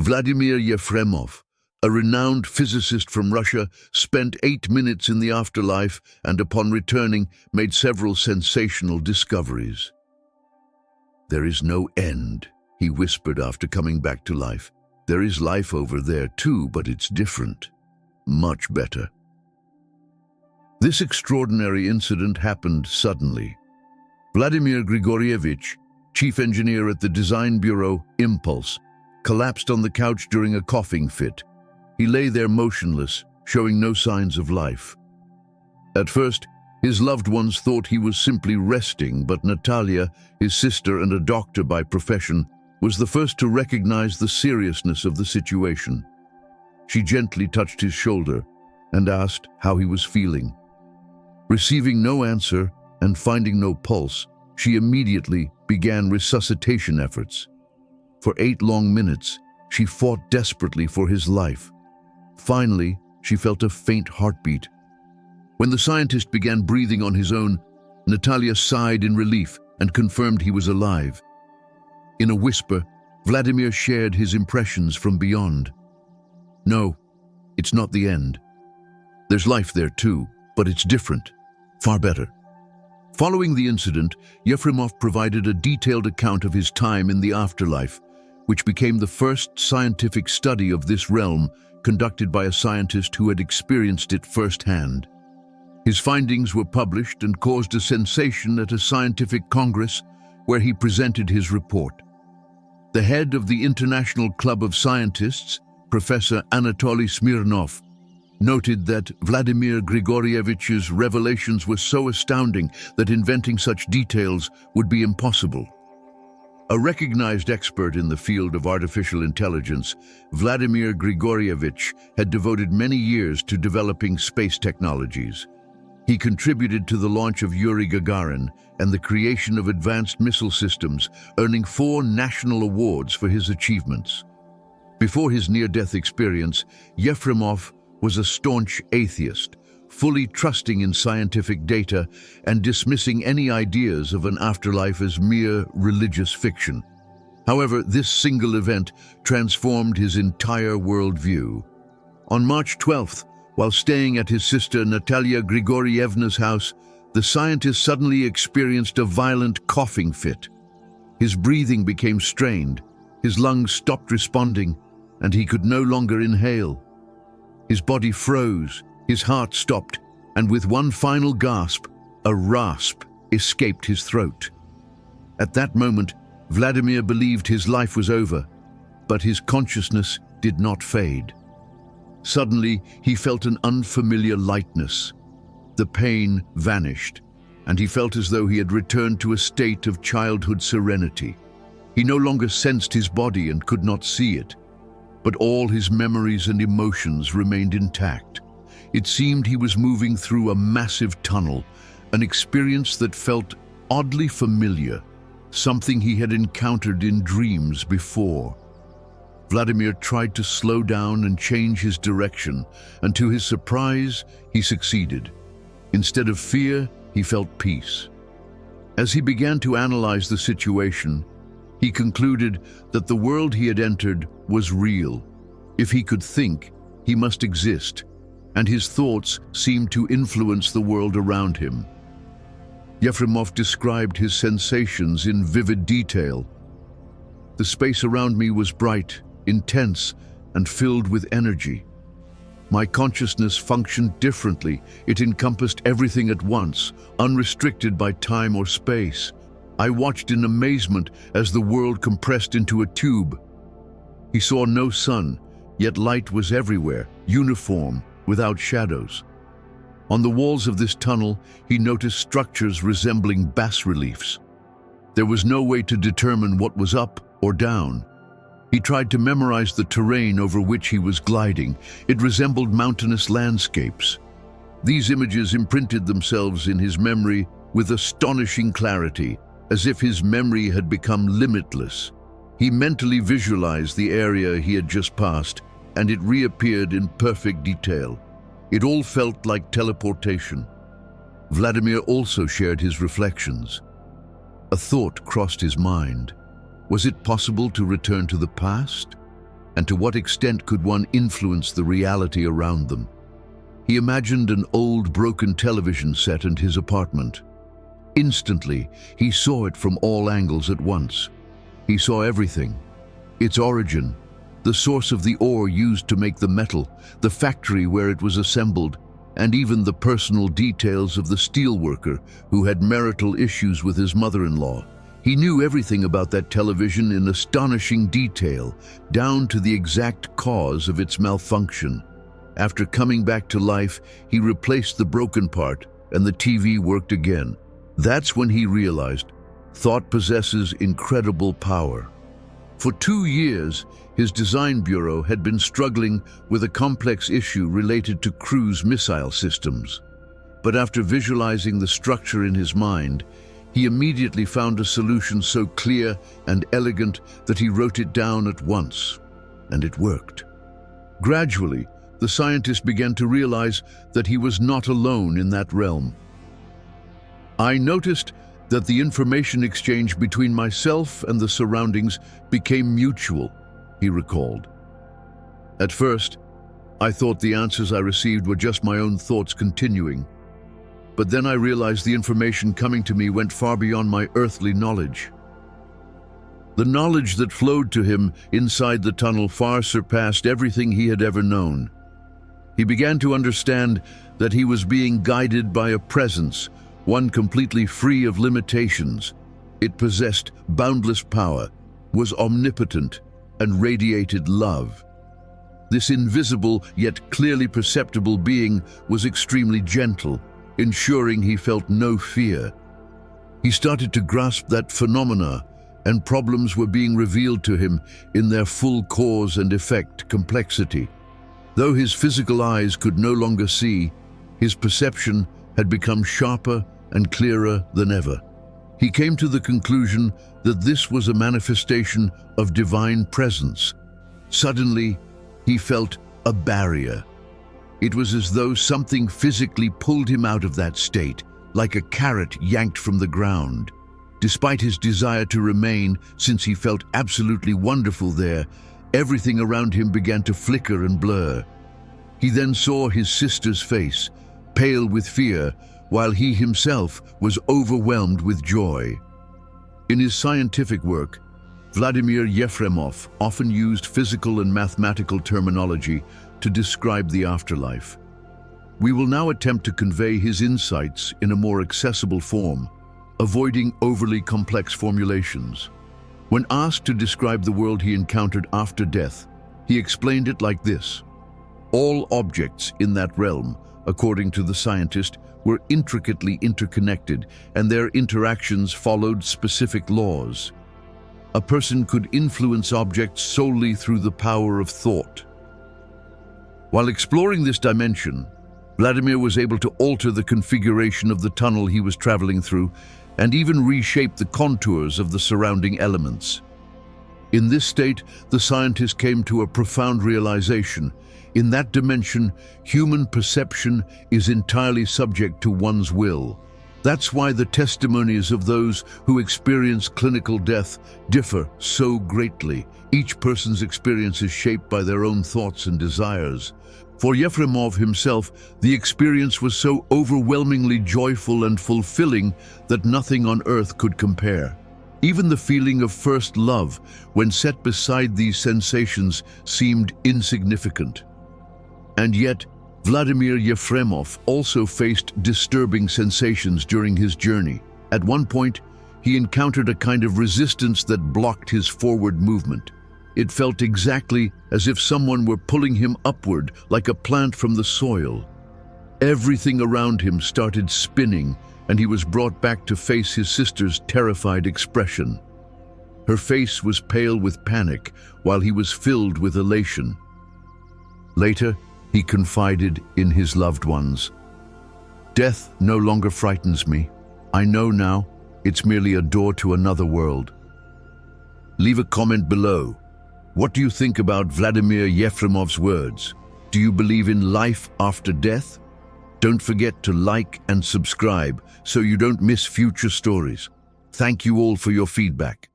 Vladimir Yefremov, a renowned physicist from Russia, spent 8 minutes in the afterlife and upon returning made several sensational discoveries. "There is no end," he whispered after coming back to life. "There is life over there too, but it's different. Much better." This extraordinary incident happened suddenly. Vladimir Grigorievich, chief engineer at the design bureau Impulse, collapsed on the couch during a coughing fit. He lay there motionless, showing no signs of life. At first, his loved ones thought he was simply resting, but Natalia, his sister and a doctor by profession, was the first to recognize the seriousness of the situation. She gently touched his shoulder and asked how he was feeling. Receiving no answer and finding no pulse, she immediately began resuscitation efforts. For 8 long minutes, she fought desperately for his life. Finally, she felt a faint heartbeat. When the scientist began breathing on his own, Natalia sighed in relief and confirmed he was alive. In a whisper, Vladimir shared his impressions from beyond. "No, it's not the end. There's life there too, but it's different, far better." Following the incident, Efremov provided a detailed account of his time in the afterlife, which became the first scientific study of this realm conducted by a scientist who had experienced it firsthand. His findings were published and caused a sensation at a scientific congress where he presented his report. The head of the International Club of Scientists, Professor Anatoly Smirnov, noted that Vladimir Grigorievich's revelations were so astounding that inventing such details would be impossible. A recognized expert in the field of artificial intelligence, Vladimir Grigorievich had devoted many years to developing space technologies. He contributed to the launch of Yuri Gagarin and the creation of advanced missile systems, earning 4 national awards for his achievements. Before his near-death experience, Efremov was a staunch atheist, fully trusting in scientific data and dismissing any ideas of an afterlife as mere religious fiction. However, this single event transformed his entire worldview. On March 12th, while staying at his sister Natalia Grigorievna's house, the scientist suddenly experienced a violent coughing fit. His breathing became strained, his lungs stopped responding, and he could no longer inhale. His body froze, his heart stopped, and with one final gasp, a rasp escaped his throat. At that moment, Vladimir believed his life was over, but his consciousness did not fade. Suddenly, he felt an unfamiliar lightness. The pain vanished, and he felt as though he had returned to a state of childhood serenity. He no longer sensed his body and could not see it, but all his memories and emotions remained intact. It seemed he was moving through a massive tunnel, an experience that felt oddly familiar, something he had encountered in dreams before. Vladimir tried to slow down and change his direction, and to his surprise, he succeeded. Instead of fear, he felt peace. As he began to analyze the situation, he concluded that the world he had entered was real. If he could think, he must exist, and his thoughts seemed to influence the world around him. Efremov described his sensations in vivid detail. "The space around me was bright, intense, and filled with energy. My consciousness functioned differently. It encompassed everything at once, unrestricted by time or space. I watched in amazement as the world compressed into a tube. He saw no sun, yet light was everywhere, uniform, without shadows. On the walls of this tunnel, he noticed structures resembling bas-reliefs. There was no way to determine what was up or down. He tried to memorize the terrain over which he was gliding. It resembled mountainous landscapes. These images imprinted themselves in his memory with astonishing clarity, as if his memory had become limitless. He mentally visualized the area he had just passed, and it reappeared in perfect detail. It all felt like teleportation. Vladimir also shared his reflections. A thought crossed his mind. Was it possible to return to the past? and to what extent could one influence the reality around them? He imagined an old, broken television set in his apartment. Instantly, he saw it from all angles at once. He saw everything: its origin, the source of the ore used to make the metal, the factory where it was assembled, and even the personal details of the steelworker who had marital issues with his mother-in-law. He knew everything about that television in astonishing detail, down to the exact cause of its malfunction. After coming back to life, he replaced the broken part, and the TV worked again. That's when he realized thought possesses incredible power. For 2 years, his design bureau had been struggling with a complex issue related to cruise missile systems. But after visualizing the structure in his mind, he immediately found a solution so clear and elegant that he wrote it down at once, and it worked. Gradually, the scientist began to realize that he was not alone in that realm. "I noticed that the information exchange between myself and the surroundings became mutual," he recalled. "At first, I thought the answers I received were just my own thoughts continuing. But then I realized the information coming to me went far beyond my earthly knowledge. The knowledge that flowed to him inside the tunnel far surpassed everything he had ever known. He began to understand that he was being guided by a presence, one completely free of limitations. It possessed boundless power, was omnipotent, and radiated love. This invisible yet clearly perceptible being was extremely gentle, ensuring he felt no fear. He started to grasp that phenomena, and problems were being revealed to him in their full cause and effect complexity. Though his physical eyes could no longer see, his perception had become sharper and clearer than ever. He came to the conclusion that this was a manifestation of divine presence. Suddenly, he felt a barrier. It was as though something physically pulled him out of that state, like a carrot yanked from the ground. Despite his desire to remain, since he felt absolutely wonderful there, everything around him began to flicker and blur. He then saw his sister's face, pale with fear, while he himself was overwhelmed with joy. In his scientific work, Vladimir Yefremov often used physical and mathematical terminology to describe the afterlife. We will now attempt to convey his insights in a more accessible form, avoiding overly complex formulations. When asked to describe the world he encountered after death, he explained it like this: all objects in that realm, according to the scientist, were intricately interconnected, and their interactions followed specific laws. A person could influence objects solely through the power of thought. While exploring this dimension, Vladimir was able to alter the configuration of the tunnel he was traveling through and even reshape the contours of the surrounding elements. In this state, the scientist came to a profound realization. In that dimension, human perception is entirely subject to one's will. That's why the testimonies of those who experience clinical death differ so greatly. Each person's experience is shaped by their own thoughts and desires. For Efremov himself, the experience was so overwhelmingly joyful and fulfilling that nothing on earth could compare. Even the feeling of first love, when set beside these sensations, seemed insignificant. And yet, Vladimir Yefremov also faced disturbing sensations during his journey. At one point, he encountered a kind of resistance that blocked his forward movement. It felt exactly as if someone were pulling him upward, like a plant from the soil. Everything around him started spinning, and he was brought back to face his sister's terrified expression. Her face was pale with panic, while he was filled with elation. Later, he confided in his loved ones. "Death no longer frightens me. I know now it's merely a door to another world." Leave a comment below. What do you think about Vladimir Yefremov's words? Do you believe in life after death? Don't forget to like and subscribe so you don't miss future stories. Thank you all for your feedback.